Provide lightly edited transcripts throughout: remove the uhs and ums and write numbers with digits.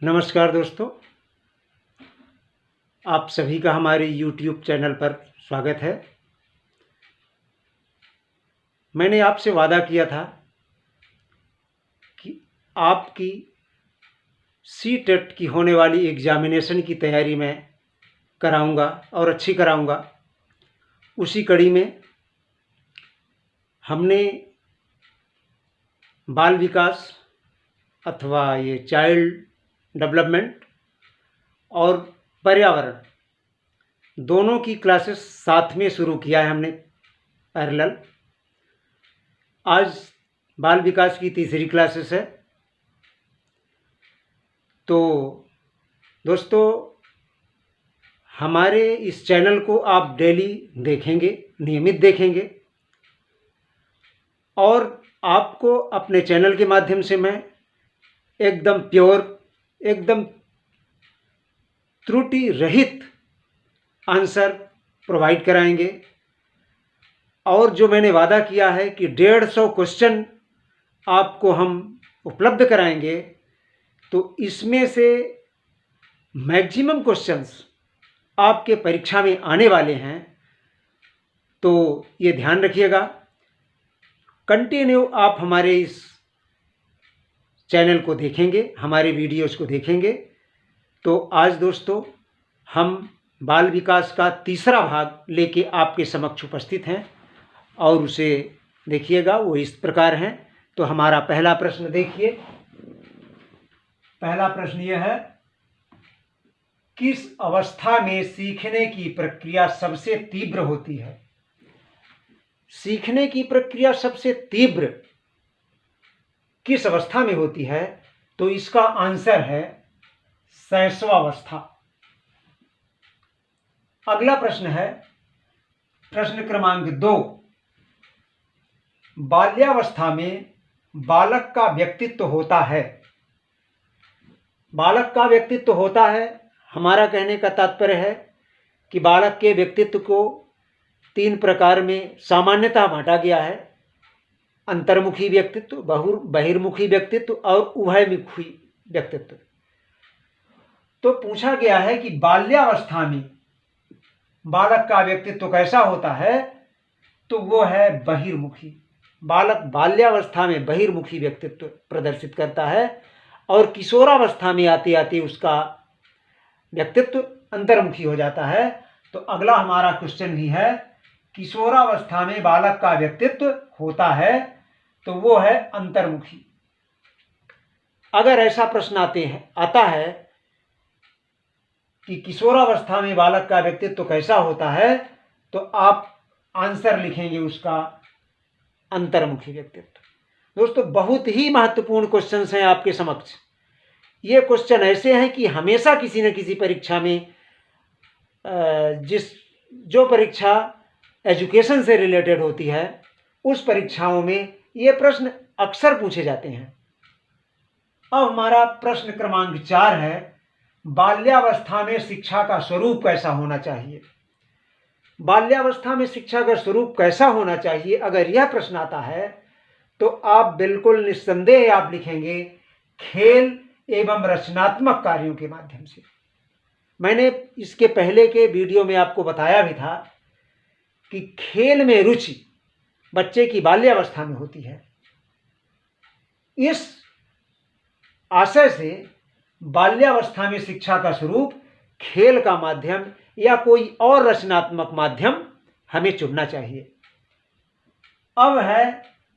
नमस्कार दोस्तों, आप सभी का हमारे YouTube चैनल पर स्वागत है। मैंने आपसे वादा किया था कि आपकी CTET की होने वाली एग्ज़ामिनेशन की तैयारी मैं कराऊंगा और अच्छी कराऊंगा। उसी कड़ी में हमने बाल विकास अथवा ये चाइल्ड डेवलपमेंट और पर्यावरण दोनों की क्लासेस साथ में शुरू किया है हमने पैरेलल। आज बाल विकास की तीसरी क्लासेस है। तो दोस्तों, हमारे इस चैनल को आप डेली देखेंगे, नियमित देखेंगे और आपको अपने चैनल के माध्यम से मैं एकदम प्योर, एकदम त्रुटि रहित आंसर प्रोवाइड कराएंगे। और जो मैंने वादा किया है कि 150 क्वेश्चन आपको हम उपलब्ध कराएंगे, तो इसमें से मैक्सिमम क्वेश्चंस आपके परीक्षा में आने वाले हैं। तो ये ध्यान रखिएगा, कंटिन्यू आप हमारे इस चैनल को देखेंगे, हमारे वीडियोस को देखेंगे। तो आज दोस्तों, हम बाल विकास का तीसरा भाग लेके आपके समक्ष उपस्थित हैं और उसे देखिएगा। वो इस प्रकार हैं। तो हमारा पहला प्रश्न देखिए। पहला प्रश्न यह है, किस अवस्था में सीखने की प्रक्रिया सबसे तीव्र होती है? सीखने की प्रक्रिया सबसे तीव्र किस अवस्था में होती है? तो इसका आंसर है शैशवावस्था। अगला प्रश्न है प्रश्न क्रमांक 2। बाल्यावस्था में बालक का व्यक्तित्व होता है। बालक का व्यक्तित्व होता है, हमारा कहने का तात्पर्य है कि बालक के व्यक्तित्व को 3 प्रकार में सामान्यतः बांटा गया है: अंतर्मुखी व्यक्तित्व, बहिर्मुखी व्यक्तित्व और उभयमुखी व्यक्तित्व। तो पूछा गया है कि बाल्यावस्था में बालक का व्यक्तित्व कैसा होता है? तो वो है बहिर्मुखी। बालक बाल्यावस्था में बहिर्मुखी व्यक्तित्व प्रदर्शित करता है और किशोरावस्था में आते आते उसका व्यक्तित्व अंतर्मुखी हो जाता है। तो अगला हमारा क्वेश्चन भी है, किशोरावस्था में बालक का व्यक्तित्व होता है, तो वो है अंतर्मुखी। अगर ऐसा प्रश्न आता है कि किशोरावस्था में बालक का व्यक्तित्व कैसा होता है, तो आप आंसर लिखेंगे उसका अंतर्मुखी व्यक्तित्व। दोस्तों, बहुत ही महत्वपूर्ण क्वेश्चंस हैं आपके समक्ष। ये क्वेश्चन ऐसे हैं कि हमेशा किसी न किसी परीक्षा में, जो परीक्षा एजुकेशन से रिलेटेड होती है, उस परीक्षाओं में ये प्रश्न अक्सर पूछे जाते हैं। अब हमारा प्रश्न क्रमांक 4 है, बाल्यावस्था में शिक्षा का स्वरूप कैसा होना चाहिए? बाल्यावस्था में शिक्षा का स्वरूप कैसा होना चाहिए, अगर यह प्रश्न आता है तो आप बिल्कुल निस्संदेह आप लिखेंगे खेल एवं रचनात्मक कार्यों के माध्यम से। मैंने इसके पहले के वीडियो में आपको बताया भी था कि खेल में रुचि बच्चे की बाल्यावस्था में होती है। इस आशय से बाल्यावस्था में शिक्षा का स्वरूप खेल का माध्यम या कोई और रचनात्मक माध्यम हमें चुनना चाहिए। अब है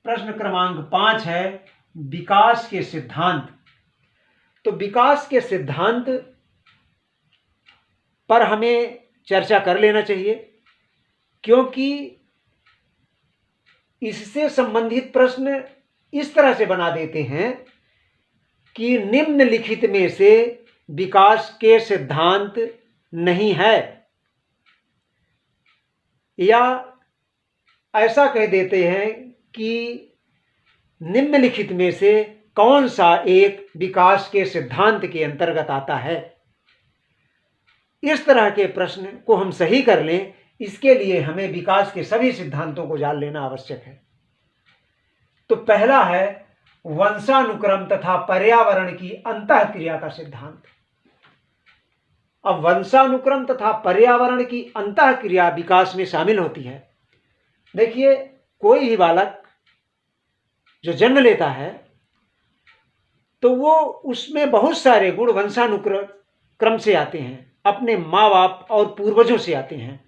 प्रश्न क्रमांक 5 है, विकास के सिद्धांत। तो विकास के सिद्धांत पर हमें चर्चा कर लेना चाहिए, क्योंकि इससे संबंधित प्रश्न इस तरह से बना देते हैं कि निम्नलिखित में से विकास के सिद्धांत नहीं है, या ऐसा कह देते हैं कि निम्नलिखित में से कौन सा एक विकास के सिद्धांत के अंतर्गत आता है। इस तरह के प्रश्न को हम सही कर लें, इसके लिए हमें विकास के सभी सिद्धांतों को जान लेना आवश्यक है। तो पहला है वंशानुक्रम तथा पर्यावरण की अंतःक्रिया का सिद्धांत। अब वंशानुक्रम तथा पर्यावरण की अंतःक्रिया विकास में शामिल होती है। देखिए, कोई भी बालक जो जन्म लेता है तो वो उसमें बहुत सारे गुण वंशानुक्रम से आते हैं, अपने माँ बाप और पूर्वजों से आते हैं,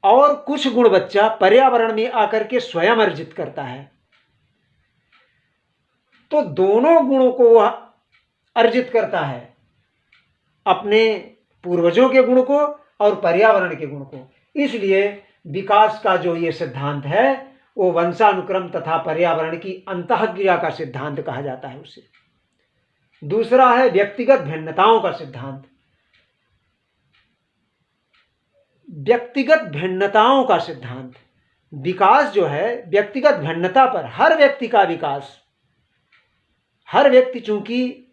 और कुछ गुण बच्चा पर्यावरण में आकर के स्वयं अर्जित करता है। तो दोनों गुणों को वह अर्जित करता है, अपने पूर्वजों के गुण को और पर्यावरण के गुण को। इसलिए विकास का जो ये सिद्धांत है वो वंशानुक्रम तथा पर्यावरण की अंतःक्रिया का सिद्धांत कहा जाता है उसे। दूसरा है व्यक्तिगत भिन्नताओं का सिद्धांत। व्यक्तिगत भिन्नताओं का सिद्धांत, विकास जो है व्यक्तिगत भिन्नता पर, हर व्यक्ति का विकास, हर व्यक्ति, चूंकि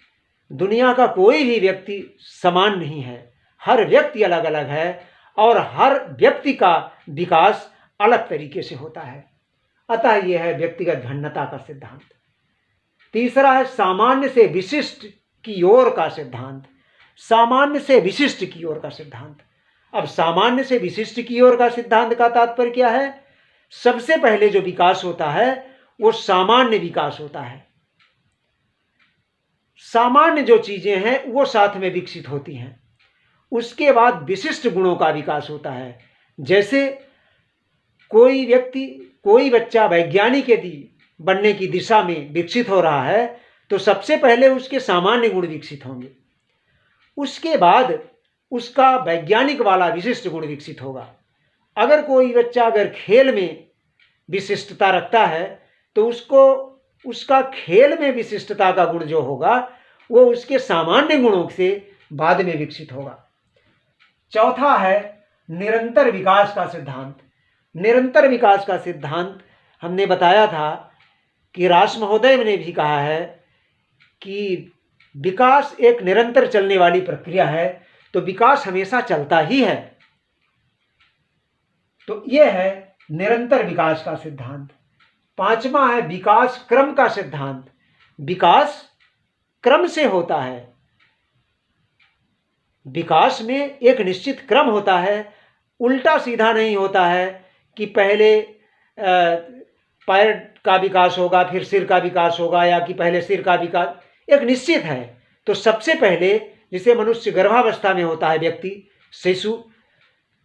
दुनिया का कोई भी व्यक्ति समान नहीं है, हर व्यक्ति अलग अलग है और हर व्यक्ति का विकास अलग तरीके से होता है। अतः यह है व्यक्तिगत भिन्नता का सिद्धांत। तीसरा है सामान्य से विशिष्ट की ओर का सिद्धांत। सामान्य से विशिष्ट की ओर का सिद्धांत। अब सामान्य से विशिष्ट की ओर का सिद्धांत का तात्पर्य क्या है? सबसे पहले जो विकास होता है वो सामान्य विकास होता है। सामान्य जो चीजें हैं वो साथ में विकसित होती हैं। उसके बाद विशिष्ट गुणों का विकास होता है। जैसे कोई व्यक्ति, कोई बच्चा वैज्ञानिक यदि बनने की दिशा में विकसित हो रहा है तो सबसे पहले उसके सामान्य गुण विकसित होंगे, उसके बाद उसका वैज्ञानिक वाला विशिष्ट गुण विकसित होगा। अगर कोई बच्चा अगर खेल में विशिष्टता रखता है तो उसको उसका खेल में विशिष्टता का गुण जो होगा वो उसके सामान्य गुणों से बाद में विकसित होगा। चौथा है निरंतर विकास का सिद्धांत। निरंतर विकास का सिद्धांत हमने बताया था कि रास महोदय ने भी कहा है कि विकास एक निरंतर चलने वाली प्रक्रिया है, तो विकास हमेशा चलता ही है। तो यह है निरंतर विकास का सिद्धांत। पांचवा है विकास क्रम का सिद्धांत। विकास क्रम से होता है। विकास में एक निश्चित क्रम होता है, उल्टा सीधा नहीं होता है कि पहले पैर का विकास होगा फिर सिर का विकास होगा, या कि पहले सिर का विकास। एक निश्चित है। तो सबसे पहले जिसे मनुष्य गर्भावस्था में होता है व्यक्ति, शिशु,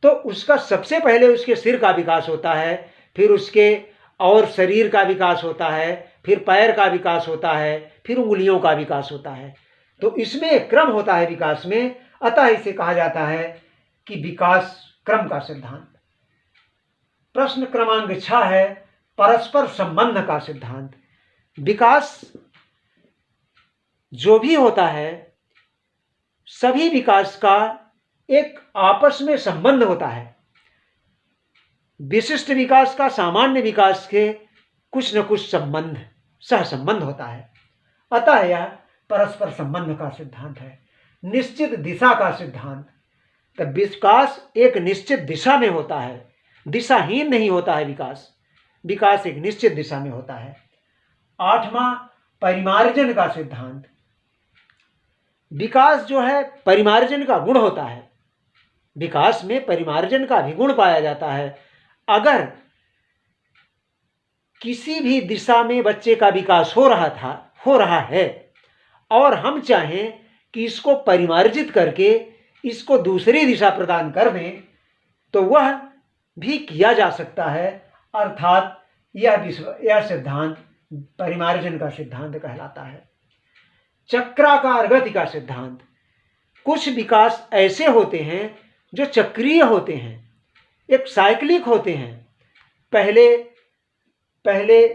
तो उसका सबसे पहले उसके सिर का विकास होता है, फिर उसके और शरीर का विकास होता है, फिर पैर का विकास होता है, फिर उंगलियों का विकास होता है। तो इसमें एक क्रम होता है विकास में, अतः इसे कहा जाता है कि विकास क्रम का सिद्धांत। प्रश्न क्रमांक 6 है परस्पर संबंध का सिद्धांत। विकास जो भी होता है, सभी विकास का एक आपस में संबंध होता है। विशिष्ट विकास का सामान्य विकास के कुछ न कुछ संबंध, सह संबंध होता है। अतः यह परस्पर संबंध का सिद्धांत है। निश्चित दिशा का सिद्धांत। तो विकास एक निश्चित दिशा में होता है, दिशाहीन नहीं होता है विकास। विकास एक निश्चित दिशा में होता है। 8वां परिमार्जन का सिद्धांत। विकास जो है परिमार्जन का गुण होता है। विकास में परिमार्जन का भी गुण पाया जाता है। अगर किसी भी दिशा में बच्चे का विकास हो रहा है और हम चाहें कि इसको परिमार्जित करके इसको दूसरी दिशा प्रदान कर दें तो वह भी किया जा सकता है। अर्थात यह सिद्धांत परिमार्जन का सिद्धांत कहलाता है। चक्राकार गति का सिद्धांत। कुछ विकास ऐसे होते हैं जो चक्रीय होते हैं, एक साइक्लिक होते हैं। पहले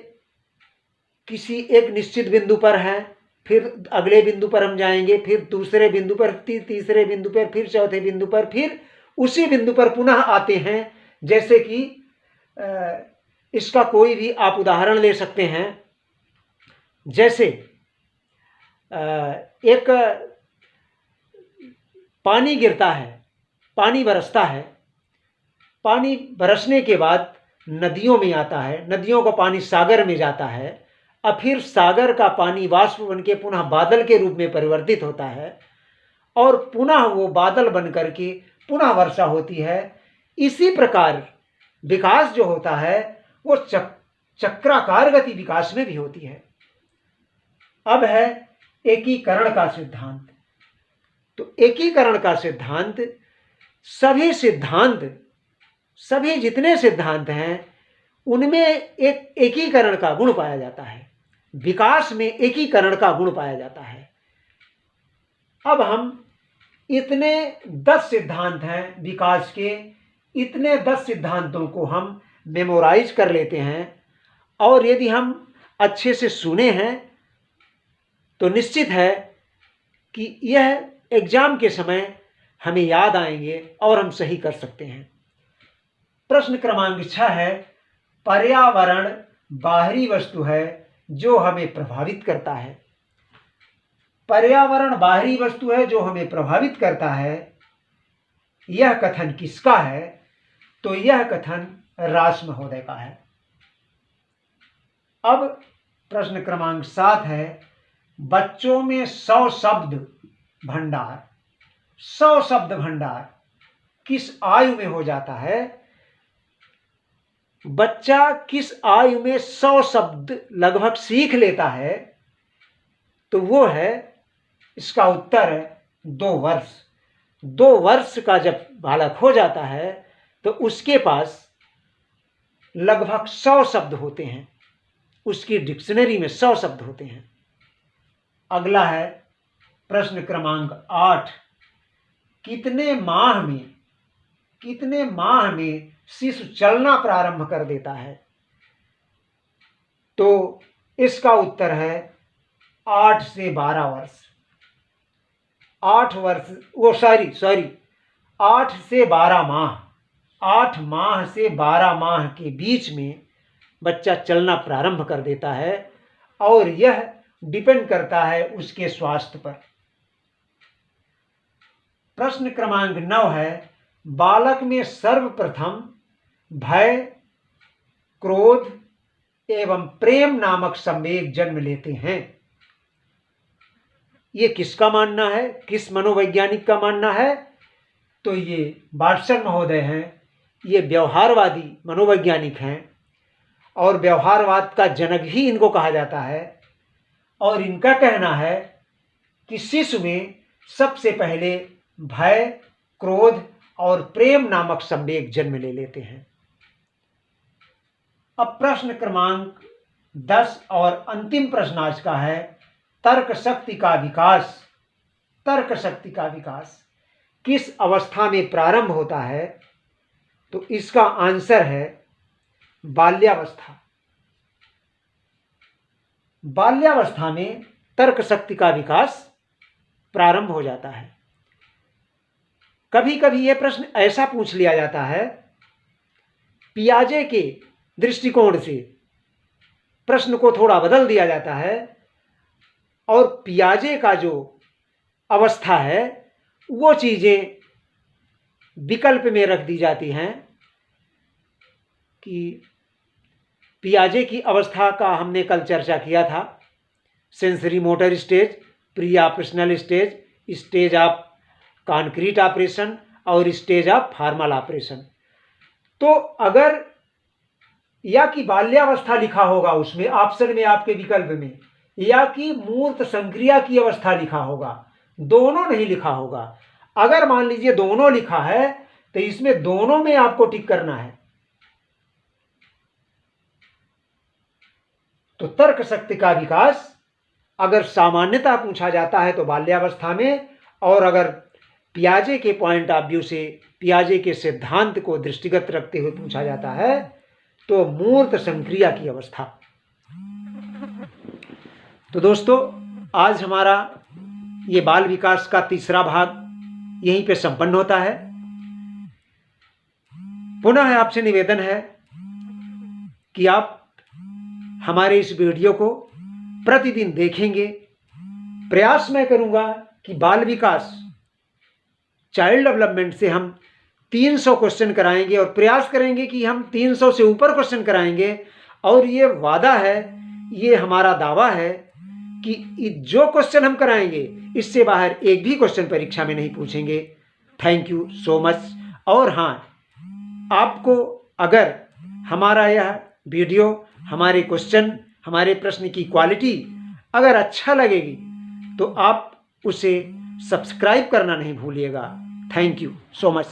किसी एक निश्चित बिंदु पर है, फिर अगले बिंदु पर हम जाएंगे, फिर दूसरे बिंदु पर, तीसरे बिंदु पर, फिर चौथे बिंदु पर, फिर उसी बिंदु पर पुनः आते हैं। जैसे कि इसका कोई भी आप उदाहरण ले सकते हैं। जैसे एक पानी गिरता है, पानी बरसता है, पानी बरसने के बाद नदियों में आता है, नदियों का पानी सागर में जाता है, और फिर सागर का पानी वाष्प बन के पुनः बादल के रूप में परिवर्तित होता है और पुनः वो बादल बन करके पुनः वर्षा होती है। इसी प्रकार विकास जो होता है वो चक्राकार गति विकास में भी होती है। अब है एकीकरण का सिद्धांत। तो एकीकरण का सिद्धांत सभी जितने सिद्धांत हैं उनमें एक एकीकरण का गुण पाया जाता है, विकास में एकीकरण का गुण पाया जाता है। अब हम इतने 10 सिद्धांत हैं विकास के, इतने 10 सिद्धांतों को हम मेमोराइज कर लेते हैं और यदि हम अच्छे से सुने हैं तो निश्चित है कि यह एग्जाम के समय हमें याद आएंगे और हम सही कर सकते हैं। प्रश्न क्रमांक 6 है, पर्यावरण बाहरी वस्तु है जो हमें प्रभावित करता है। पर्यावरण बाहरी वस्तु है जो हमें प्रभावित करता है, यह कथन किसका है? तो यह कथन रास महोदय का है। अब प्रश्न क्रमांक 7 है, बच्चों में 100 शब्द भंडार, 100 शब्द भंडार किस आयु में हो जाता है? बच्चा किस आयु में 100 शब्द लगभग सीख लेता है? तो वो है, इसका उत्तर है 2 वर्ष। 2 वर्ष का जब बालक हो जाता है तो उसके पास लगभग 100 शब्द होते हैं, उसकी डिक्शनरी में 100 शब्द होते हैं। अगला है प्रश्न क्रमांक 8, कितने माह में शिशु चलना प्रारंभ कर देता है? तो इसका उत्तर है 8 से 12 वर्ष। 8 से 12 माह, 8 माह से 12 माह के बीच में बच्चा चलना प्रारंभ कर देता है और यह डिपेंड करता है उसके स्वास्थ्य पर। प्रश्न क्रमांक 9 है, बालक में सर्वप्रथम भय, क्रोध एवं प्रेम नामक संवेग जन्म लेते हैं। ये किसका मानना है, किस मनोवैज्ञानिक का मानना है? तो ये वाटसन महोदय हैं। ये व्यवहारवादी मनोवैज्ञानिक हैं और व्यवहारवाद का जनक ही इनको कहा जाता है। और इनका कहना है कि शिशु में सबसे पहले भय, क्रोध और प्रेम नामक संवेग जन्म ले लेते हैं। अब प्रश्न क्रमांक 10 और अंतिम प्रश्न आज का है, तर्क शक्ति का विकास। तर्क शक्ति का विकास किस अवस्था में प्रारंभ होता है? तो इसका आंसर है बाल्यावस्था। बाल्यावस्था में तर्क शक्ति का विकास प्रारंभ हो जाता है। कभी कभी यह प्रश्न ऐसा पूछ लिया जाता है, पियाजे के दृष्टिकोण से प्रश्न को थोड़ा बदल दिया जाता है और पियाजे का जो अवस्था है वो चीजें विकल्प में रख दी जाती हैं कि पियाजे की अवस्था का हमने कल चर्चा किया था, sensory motor stage, pre operational stage, stage of concrete operation और स्टेज ऑफ फॉर्मल ऑपरेशन। तो अगर या कि बाल्यावस्था लिखा होगा उसमें ऑप्शन में आपके विकल्प में, या कि मूर्त संक्रिया की अवस्था लिखा होगा, दोनों नहीं लिखा होगा। अगर मान लीजिए दोनों लिखा है तो इसमें दोनों में आपको टिक करना है। तो तर्क शक्ति का विकास अगर सामान्यतः पूछा जाता है तो बाल्यावस्था में, और अगर पियाजे के पॉइंट ऑफ व्यू से, पियाजे के सिद्धांत को दृष्टिगत रखते हुए पूछा जाता है तो मूर्त संक्रिया की अवस्था। तो दोस्तों, आज हमारा ये बाल विकास का तीसरा भाग यहीं पे संपन्न होता है। पुनः आपसे निवेदन है कि आप हमारे इस वीडियो को प्रतिदिन देखेंगे। प्रयास मैं करूंगा कि बाल विकास, चाइल्ड डेवलपमेंट से हम 300 क्वेश्चन कराएंगे और प्रयास करेंगे कि हम 300 से ऊपर क्वेश्चन कराएंगे। और ये वादा है, ये हमारा दावा है कि जो क्वेश्चन हम कराएंगे इससे बाहर एक भी क्वेश्चन परीक्षा में नहीं पूछेंगे। Thank you so much. और हाँ, आपको अगर हमारा यह वीडियो, हमारे क्वेश्चन, हमारे प्रश्न की क्वालिटी अगर अच्छा लगेगी तो आप उसे सब्सक्राइब करना नहीं भूलिएगा। Thank you so much.